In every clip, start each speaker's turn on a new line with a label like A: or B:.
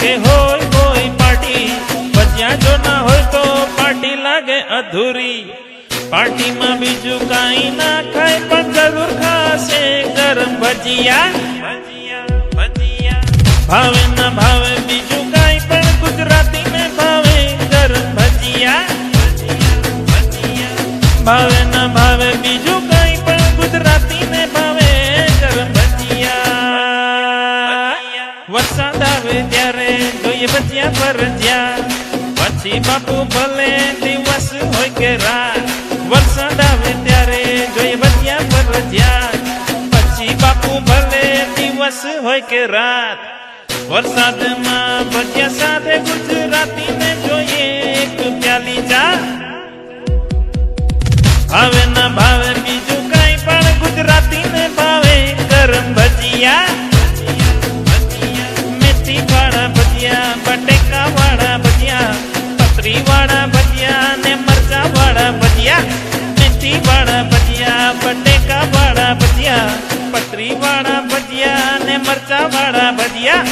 A: કે હોય કોઈ પાર્ટી, ભજીયા જો ના હોય તો પાર્ટી લાગે અધૂરી। પાર્ટીમાં બીજું કાંઈ ના ખાય પણ જરૂર ખાશે ગરમ ભજીયા। ભાવે ના ભાવે બીજું કાંઈ પણ ગુજરાતીને ભાવે ગરમ ભજીયા। ભાવે ના ભાવે બીજું કાંઈ પણ ગુજરાતીને ભાવે ગરમ ભજીયા। વરસાદ આવે ત્યારે જોઈએ ભજીયા ભરજ્યા, પછી બાપુ ભલે દિવસ હોય કે રાત। વરસાદ આવે ત્યારે જોઈએ ભજીયા ભરજ્યા, પછી બાપુ ભલે દિવસ હોય કે રાત। વરસાદમાં ભજીયા સાથે ગુજરાતીને જોઈએ એક પ્યાલી ચા। ભાવે ના ભાવે બીજું કાંઈ પણ ગુજરાતીને ભાવે ગરમ ભજીયા। મેથી વાળા ભજીયા, બટેકા વાળા ભજીયા, પતરી વાળા ભજીયા ને મરચા વાળા ભજીયા। મેથી વાળા ભજીયા, બટેકા વાળા ભજીયા, પતરી વાળા ભજીયા ને મરચા વાળા ભજીયા।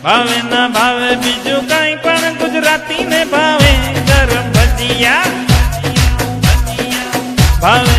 A: ભાવે ના ભાવે બીજું કાંઈ પણ ગુજરાતીને ભાવે ગરમ ભજીયા। ભાવે